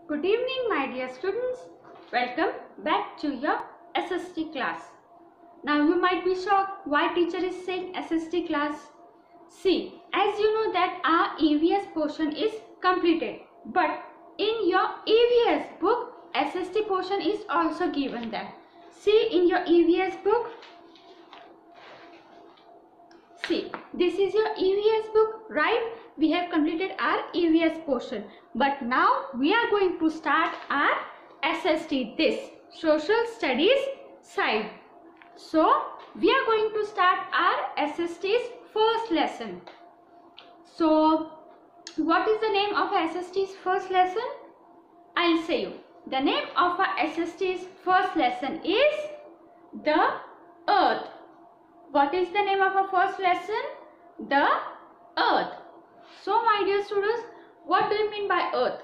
Good evening, my dear students. Welcome back to your SST class. Now you might be shocked why teacher is saying SST class. See, as you know that our EVS portion is completed, but in your EVS book, SST portion is also given there. See in your EVS book. See, this is your EVS book, right? We have completed our EVS portion, but now we are going to start our SST, this social studies side. So we are going to start our SST's first lesson. So what is the name of SST's first lesson? I'll say you. The name of our SST's first lesson is the Earth. What is the name of our first lesson? The Earth. So my dear students, what do you mean by Earth?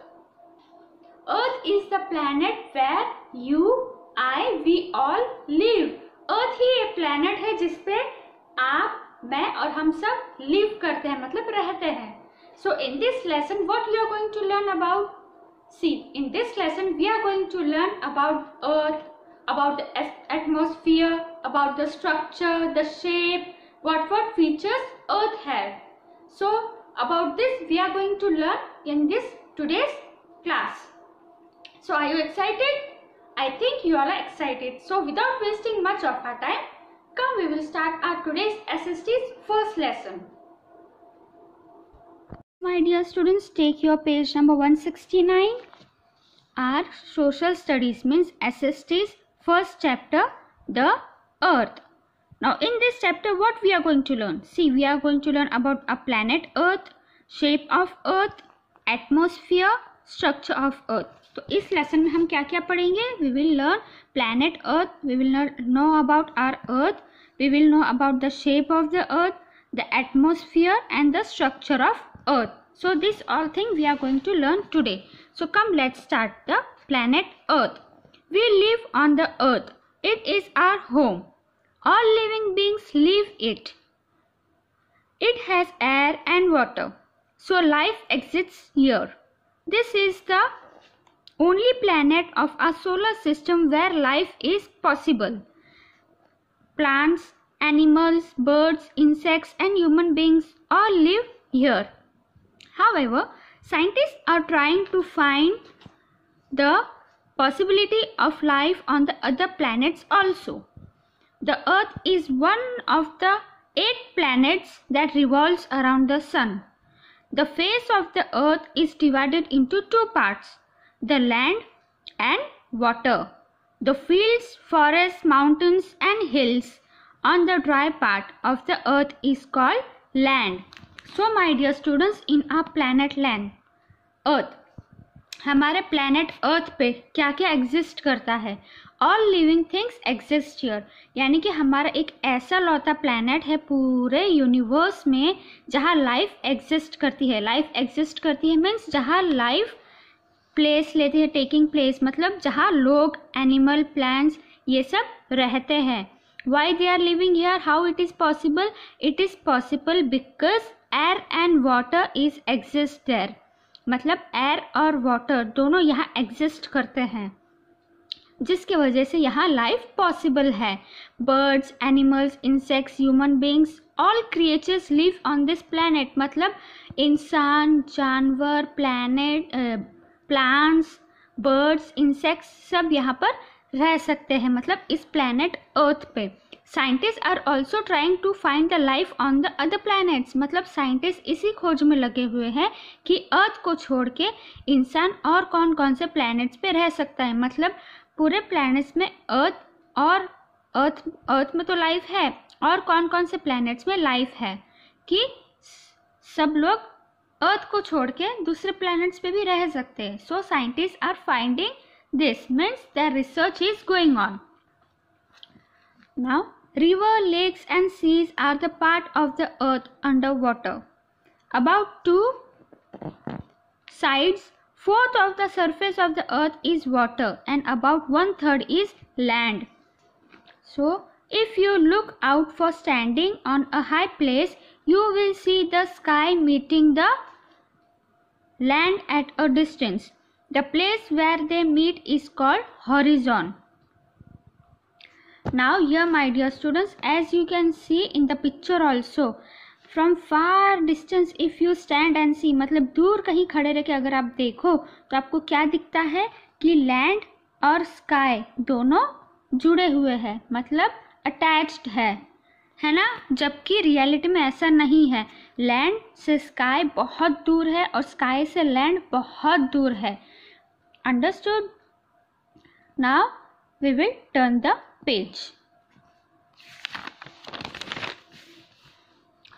Earth is the planet where you, I, we all live. Earth ही एक planet है जिस पे आप, मैं और हम सब live करते हैं, मतलब रहते हैं. So in this lesson, what we are going to learn about? See, in this lesson we are going to learn about Earth, about the atmosphere, about the structure, the shape, what features Earth has. So about this we are going to learn in this today's class. So are you excited? I think you all are excited. So without wasting much of our time, come we will start our today's SST's first lesson. My dear students, take your page number 169. Our social studies means SST's first chapter, the Earth. Now in this chapter what we are going to learn? See, we are going to learn about a planet Earth, shape of Earth, atmosphere, structure of Earth. तो इस lesson में हम क्या क्या पढ़ेंगे? We will learn planet Earth, we will know about our Earth, we will know about the shape of the Earth, the atmosphere and the structure of Earth. So this all thing we are going to learn today. So come, let's start the planet Earth. We live on the Earth. It is our home. All living beings live it. It has air and water. So life exists here. This is the only planet of our solar system where life is possible. Plants, animals, birds, insects and human beings all live here. However, scientists are trying to find the possibility of life on the other planets also. The Earth is one of the 8 planets that revolves around the Sun. The face of the Earth is divided into 2 parts, the land and water. The fields, forests, mountains and hills on the dry part of the Earth is called land. So my dear students, in our planet land, Earth, हमारे planet Earth पे क्या क्या exist करता है? All living things exist here. यानी कि हमारा एक ऐसा लौता planet है पूरे universe में जहाँ life exist करती है. Life exist करती है means जहाँ life place लेती है, taking place, मतलब जहाँ लोग, animal, plants ये सब रहते हैं. Why they are living here? How it is possible? It is possible because air and water is exist there. मतलब एयर और वाटर दोनों यहाँ एग्जिस्ट करते हैं, जिसके वजह से यहाँ लाइफ पॉसिबल है. Birds, animals, insects, human beings, all creatures live on this planet. मतलब इंसान, जानवर, प्लैनेट, प्लांट्स, बर्ड्स, इंसेक्ट्स सब यहाँ पर रह सकते हैं, मतलब इस प्लैनेट अर्थ पे. Scientist are also trying to find the life on the other planets. मतलब साइंटिस्ट इसी खोज में लगे हुए हैं कि अर्थ को छोड़ के इंसान और कौन कौन से प्लैनेट्स पे रह सकता है. मतलब पूरे प्लैनेट्स में अर्थ में तो लाइफ है, और कौन कौन से प्लैनेट्स में लाइफ है कि सब लोग अर्थ को छोड़ के दूसरे प्लैनेट्स पे भी रह सकते हैं. So scientist are finding this, means the research is going on. Now, river, lakes and seas are the part of the earth underwater. About 2 sides, 1/4 of the surface of the earth is water and about 1/3 is land. So, if you look out for standing on a high place, you will see the sky meeting the land at a distance. The place where they meet is called horizon. Now here my dear students, as you can see in the picture also, from far distance if you stand and see, मतलब दूर कहीं खड़े रह के अगर आप देखो तो आपको क्या दिखता है कि लैंड और स्काई दोनों जुड़े हुए हैं, मतलब अटैच्ड है ना, जबकि रियलिटी में ऐसा नहीं है। लैंड से स्काई बहुत दूर है और स्काई से लैंड बहुत दूर है। Understood? Now we will turn the page.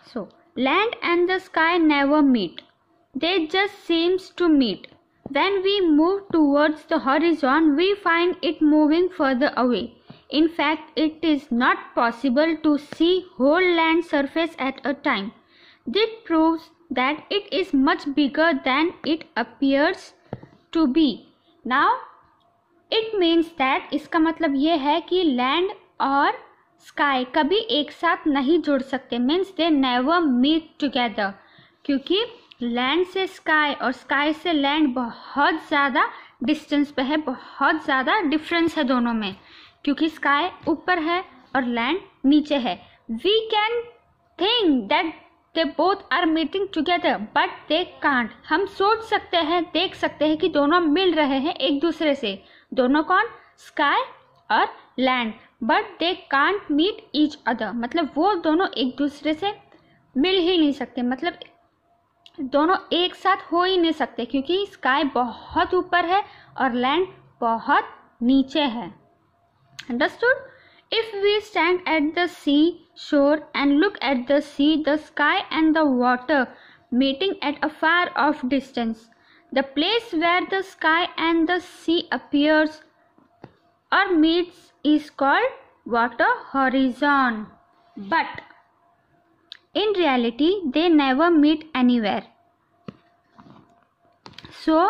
So land and the sky never meet, they just seems to meet. When we move towards the horizon, we find it moving further away. In fact, it is not possible to see whole land surface at a time. This proves that it is much bigger than it appears to be. Now, it means that इसका मतलब ये है कि land और sky कभी एक साथ नहीं जुड़ सकते, means they never meet together, क्योंकि लैंड से स्काई और स्काई से लैंड बहुत ज़्यादा डिस्टेंस पे है, बहुत ज़्यादा डिफरेंस है दोनों में, क्योंकि स्काई ऊपर है और लैंड नीचे है। We can think that they both are meeting together but they can't. हम सोच सकते हैं, देख सकते हैं कि दोनों मिल रहे हैं एक दूसरे से, दोनों कौन? स्काई और land, but they can't meet each other, मतलब वो दोनों एक दूसरे से मिल ही नहीं सकते, मतलब दोनों एक साथ हो ही नहीं सकते, क्योंकि स्काई बहुत ऊपर है और लैंड बहुत नीचे है। Understood? If we stand at the sea shore and look at the sea, the sky and the water meeting at a far of distance, the place where the sky and the sea appears or meets is called water horizon, but in reality they never meet anywhere. So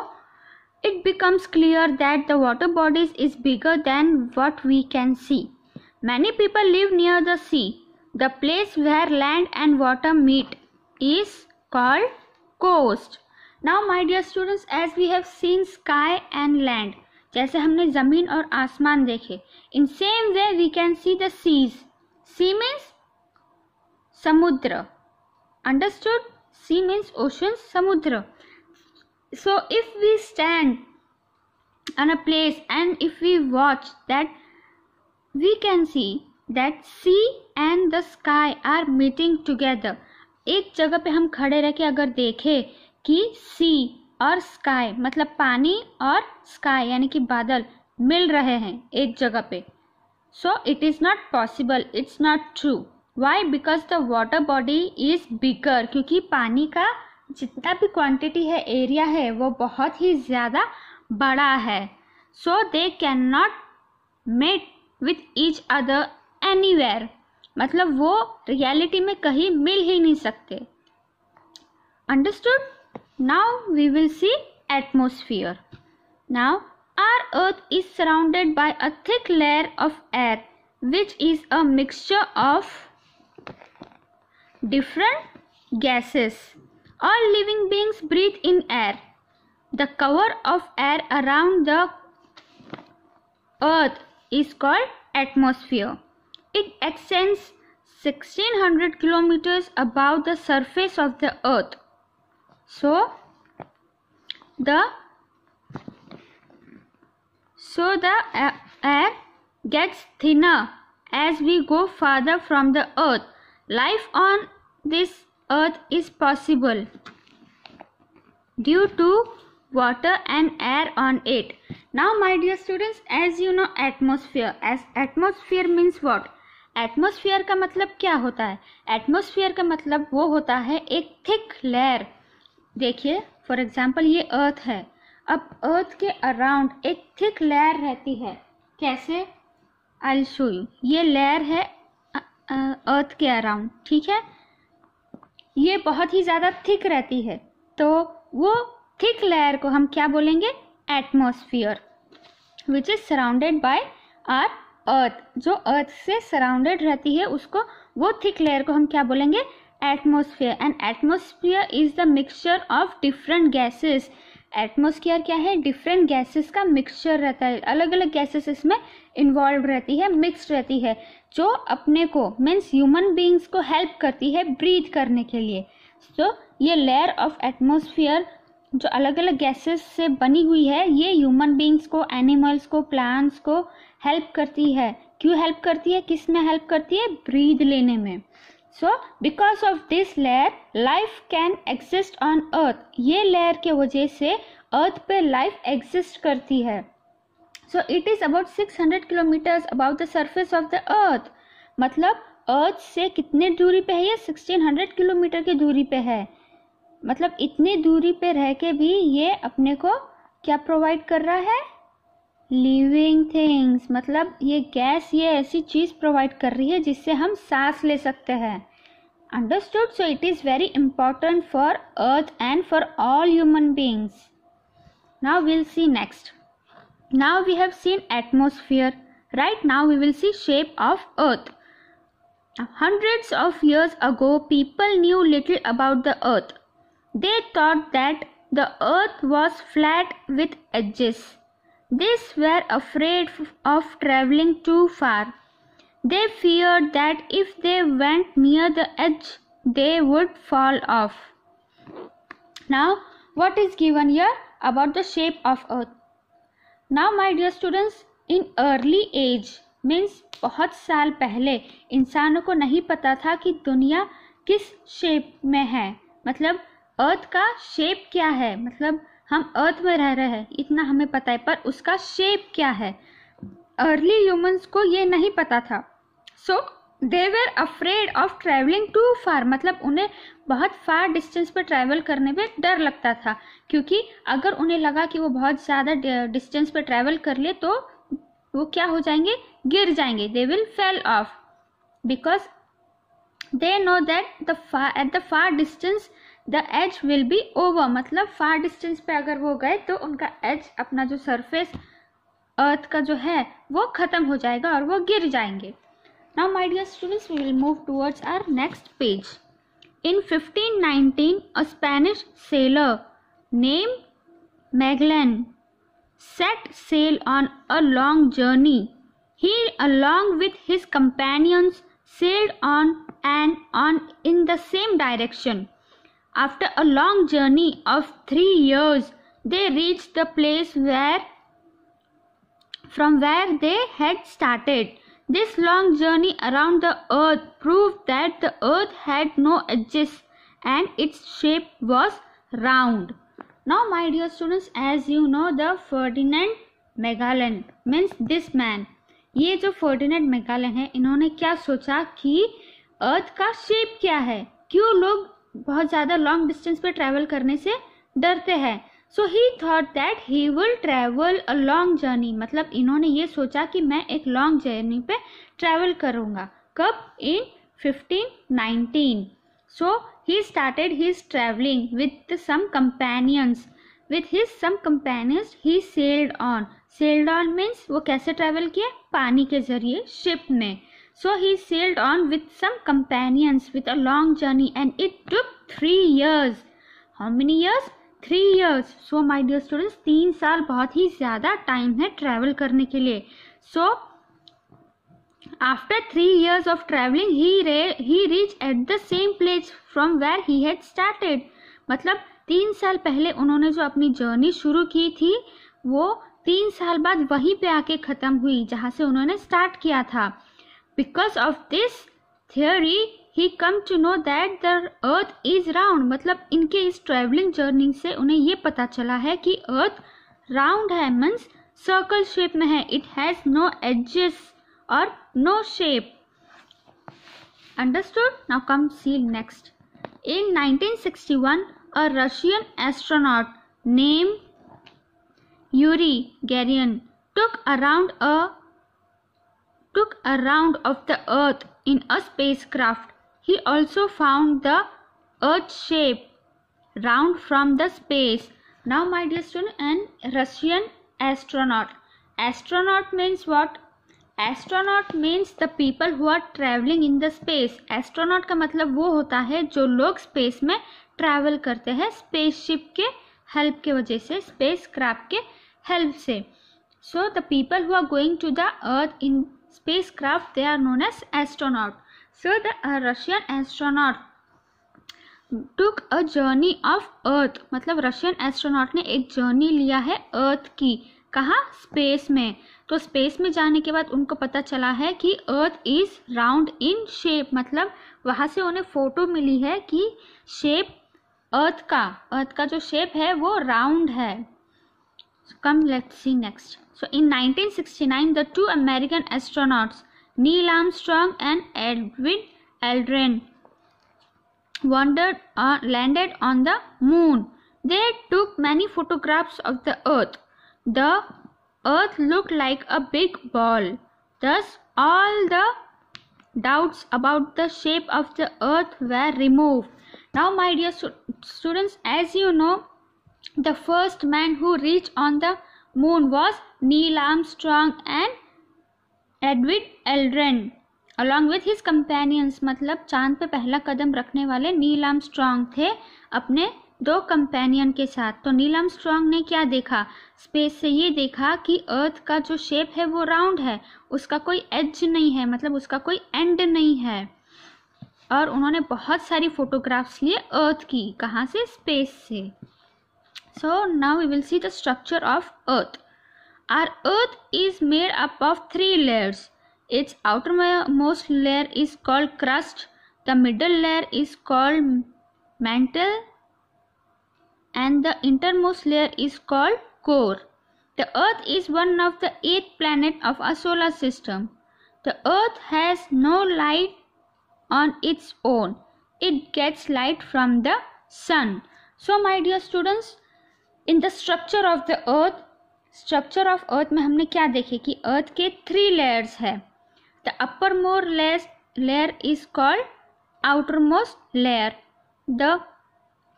it becomes clear that the water bodies is bigger than what we can see. Many people live near the sea. The place where land and water meet is called coast. Now my dear students, as we have seen sky and land, जैसे हमने ज़मीन और आसमान देखे, in same way we can see the seas. Sea means समुद्र, understood? Sea means ocean, समुद्र। So if we stand on a place and if we watch that, we can see that sea and the sky are meeting together. एक जगह पे हम खड़े रह के अगर देखें कि सी और स्काई, मतलब पानी और स्काई यानी कि बादल मिल रहे हैं एक जगह पे, so it is not possible, it's not true. Why? Because the water body is bigger, क्योंकि पानी का जितना भी क्वांटिटी है, एरिया है, वो बहुत ही ज़्यादा बड़ा है। So they can not meet with each other anywhere, मतलब वो रियलिटी में कहीं मिल ही नहीं सकते। Understood? Now we will see atmosphere. Now our earth is surrounded by a thick layer of air, which is a mixture of different gases. All living beings breathe in air. The cover of air around the earth is called atmosphere. It extends 1600 kilometers above the surface of the earth. So the air gets thinner as we go farther from the earth. Life on this earth is possible due to water and air on it. Now my dear students, as you know atmosphere, as atmosphere means what? Atmosphere का मतलब क्या होता है? Atmosphere का मतलब वो होता है एक थिक लेयर। देखिए फॉर एग्जांपल ये अर्थ है, अब अर्थ के अराउंड एक थिक लेयर रहती है। कैसे? I will show you. ये लेयर है अर्थ के अराउंड, ठीक है, ये बहुत ही ज़्यादा थिक रहती है, तो वो थिक लेयर को हम क्या बोलेंगे? Atmosphere, which is surrounded by our earth. जो अर्थ से सराउंडेड रहती है उसको, वो थिक लेयर को हम क्या बोलेंगे? Atmosphere. And atmosphere is the mixture of different gases atmosphere क्या है, डिफरेंट गैसेस का मिक्सचर रहता है, अलग अलग गैसेस इसमें इन्वॉल्व रहती है, मिक्स्ड रहती है, जो अपने को मीन्स ह्यूमन बींग्स को हेल्प करती है ब्रीथ करने के लिए। सो ये लेयर ऑफ एटमॉस्फेयर जो अलग अलग गैसेस से बनी हुई है, ये ह्यूमन बींग्स को, एनिमल्स को, प्लांट्स को हेल्प करती है। क्यों हेल्प करती है, किस में हेल्प करती है, ब्रीथ लेने में। So because of this layer life can exist on earth, ये लेयर के वजह से अर्थ पे लाइफ एग्जिस्ट करती है। सो it is about 600 kilometres about the surface of the earth, मतलब अर्थ से कितने दूरी पे है, ये 1600 किलोमीटर की दूरी पे है। मतलब इतनी दूरी पे रह के भी ये अपने को क्या प्रोवाइड कर रहा है, लिविंग थिंग्स, मतलब ये गैस, ये ऐसी चीज प्रोवाइड कर रही है जिससे हम सांस ले सकते हैं। Understood? So it is very important for earth and for all human beings. Now will see next. Now we have seen atmosphere, right? Now we will see shape of earth. Hundreds of years ago, people knew little about the earth. They thought that the earth was flat with edges. These were afraid of traveling too far. They feared that if they went near the edge, they would fall off. Now, what is given here about the shape of earth? Now, my dear students, in early age, means बहुत साल पहले इंसानों को नहीं पता था कि दुनिया किस शेप में है, मतलब अर्थ का शेप क्या है, मतलब हम अर्थ में रह रहे हैं इतना हमें पता है, पर उसका शेप क्या है अर्ली ह्यूमंस को ये नहीं पता था। So they were afraid of travelling too far, मतलब उन्हें बहुत फार डिस्टेंस पर ट्रैवल करने में डर लगता था, क्योंकि अगर उन्हें लगा कि वो बहुत ज़्यादा डिस्टेंस पर ट्रैवल कर ले तो वो क्या हो जाएंगे, गिर जाएंगे, they will fall off, because they know that at the far distance the edge will be over, मतलब फार डिस्टेंस पे अगर वो गए तो उनका एज, अपना जो सरफेस अर्थ का जो है वो खत्म हो जाएगा और वो गिर जाएंगे। Now my dear students, we will move towards our next page. In 1519 a Spanish sailor name Magellan set sail on a long journey. He, along with his companions, sailed on in the same direction. After a long journey of 3 years, they reached the place from where they had started. This long journey around the earth proved that the earth had no edges and its shape was round. Now, my dear students, as you know, the Ferdinand Magellan means this man. ये जो Ferdinand Magellan है, इन्होंने क्या सोचा कि अर्थ का shape क्या है, क्यों लोग बहुत ज़्यादा लॉन्ग डिस्टेंस पे ट्रैवल करने से डरते हैं। So he thought that he will travel a long journey, मतलब इन्होंने ये सोचा कि मैं एक लॉन्ग जर्नी पे ट्रैवल करूँगा। कब? इन 1519. So he started his traveling with some companions. With his some companions he sailed on. Sailed on means वो कैसे ट्रैवल किया, पानी के जरिए, शिप में। So he sailed on with some companions with a long journey and it took 3 years. How many years? 3 years. So my dear students, 3 साल बहुत ही ज़्यादा टाइम है ट्रैवल करने के लिए। So after 3 years of traveling, he reached at the same place from where he had started. मतलब 3 साल पहले उन्होंने जो अपनी जर्नी शुरू की थी वो 3 साल बाद वहीं पे आके ख़त्म हुई जहाँ से उन्होंने स्टार्ट किया था। Because of this theory, he come to know that the earth is round. मतलब इनके इस ट्रैवलिंग जर्नी से उन्हें ये पता चला है कि अर्थ राउंड है, मीन्स सर्कल शेप में है। It has no edges or no shape. Understood? Now come see next. In 1961, a Russian astronaut named Yuri Gagarin took a round of the Earth in a spacecraft. He also found the Earth shape round from the space. Now, my dear student, an Russian astronaut. Astronaut means what? Astronaut means the people who are travelling in the space. Astronaut का मतलब वो होता है जो लोग space में travel करते हैं स्पेसशिप के हेल्प के वजह से, स्पेस क्राफ्ट के हेल्प से. So the people who are going to the earth in spacecraft they are known as astronaut. So the Russian astronaut took a journey of earth, मतलब Russian astronaut ने एक journey लिया है अर्थ की. कहाँ? Space में. तो स्पेस में जाने के बाद उनको पता चला है कि earth is round in shape, मतलब वहाँ से उन्हें फोटो मिली है कि शेप अर्थ का जो शेप है वो राउंड है. Come let's see next. So in 1969 the two American astronauts Neil Armstrong and Edwin Aldrin landed on the moon. They took many photographs of the earth. The earth looked like a big ball. Thus all the doubts about the shape of the earth were removed. Now my dear students, as you know, the first man who reached on the moon was Neil Armstrong and Edwin Aldrin along with his companions. मतलब चांद पे पहला कदम रखने वाले Neil Armstrong थे अपने 2 companion के साथ. तो नील आर्मस्ट्रॉन्ग ने क्या देखा? स्पेस से ये देखा कि अर्थ का जो शेप है वो राउंड है, उसका कोई एज नहीं है, मतलब उसका कोई एंड नहीं है. और उन्होंने बहुत सारी फोटोग्राफ्स लिए अर्थ की. कहाँ से? स्पेस से. So now we will see the structure of earth. Our earth is made up of 3 layers. Its outermost layer is called crust, the middle layer is called mantle, and the innermost layer is called core. The Earth is one of the 8 planets of our solar system. The Earth has no light on its own. It gets light from the sun. So my dear students, in the structure of the Earth में हमने क्या देखे कि Earth के 3 layers है. The uppermost layer is called outermost layer. The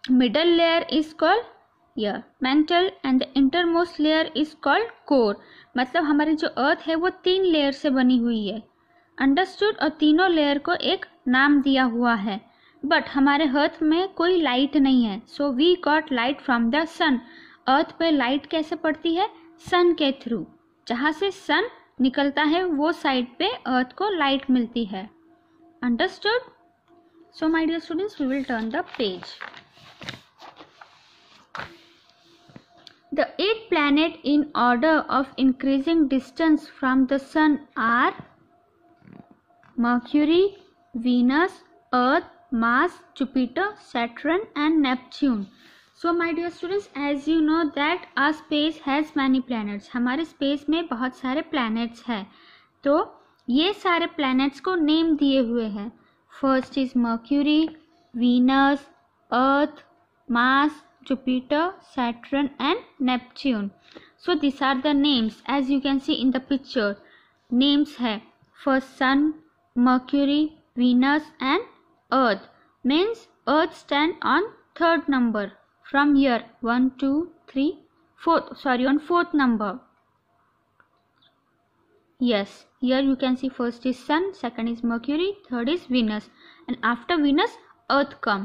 middle layer is called mantle and the innermost layer is called core. मतलब हमारी जो अर्थ है वो 3 लेयर से बनी हुई है. अंडरस्टूड? और तीनों लेयर को एक नाम दिया हुआ है. बट हमारे अर्थ में कोई लाइट नहीं है. So we got light from the sun. Earth पे लाइट कैसे पड़ती है? सन के थ्रू. जहाँ से सन निकलता है वो साइड पे अर्थ को लाइट मिलती है. Understood? So my dear students, we will turn the page. The 8 planet in order of increasing distance from the sun are Mercury, Venus, Earth, Mars, Jupiter, Saturn and Neptune. So my dear students, as you know that our space has many planets. हमारे space में बहुत सारे planets हैं. तो ये सारे planets को name दिए हुए हैं. First is Mercury, Venus, Earth, Mars, Jupiter, Saturn and Neptune. So these are the names as you can see in the picture. Names है first Sun, Mercury, Venus and Earth. Means Earth stand on 3rd number. From here 1 2 3 4 on 4th number. Yes, here you can see first is Sun, second is Mercury, third is Venus, and after Venus Earth come.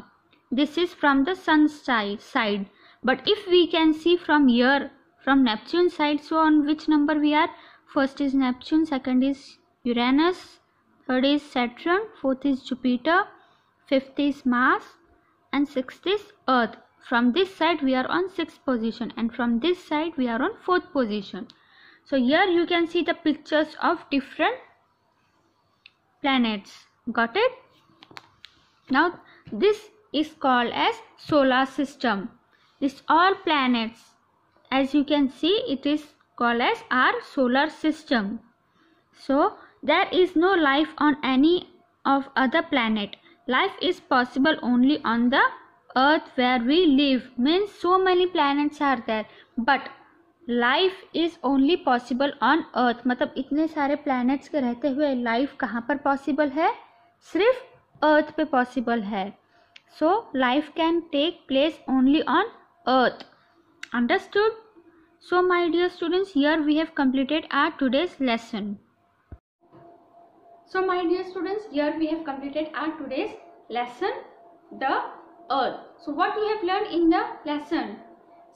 This is from the Sun side. But if we can see from here, from Neptune side, so on which number we are? First is Neptune, second is Uranus, third is Saturn, fourth is Jupiter, fifth is Mars, and sixth is Earth. From this side we are on 6th position and from this side we are on 4th position. So here you can see the pictures of different planets. Got it? Now this is called as solar system. This all planets, as you can see, it is called as our solar system. So there is no life on any of other planet. Life is possible only on the Earth where we live. Means so many planets are there, but life is only possible on Earth. मतलब इतने सारे planets के रहते हुए life कहाँ पर possible है? सिर्फ Earth पे possible है. So life can take place only on Earth. Understood? So my dear students, here we have completed our today's lesson. So my dear students, here we have completed our today's lesson, the Earth. So what we have learned in the lesson?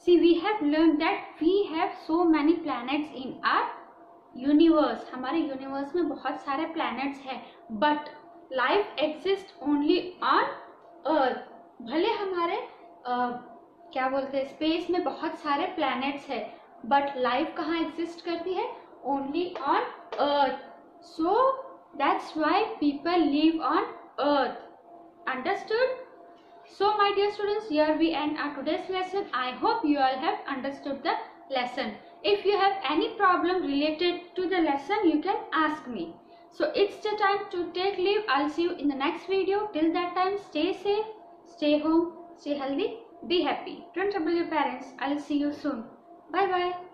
See, we have learned that we have so many planets in our universe. हमारे universe में बहुत सारे planets हैं, but life exists only on Earth. भले हमारे क्या बोलते हैं स्पेस में बहुत सारे planets हैं, but life कहाँ exist करती है? Only on Earth. So that's why people live on Earth. Understood? So my dear students, here we end our today's lesson. I hope you all have understood the lesson. If you have any problem related to the lesson, you can ask me. So it's the time to take leave. I'll see you in the next video. Till that time, stay safe, stay home, stay healthy, be happy. Don't trouble your parents. I'll see you soon. Bye bye.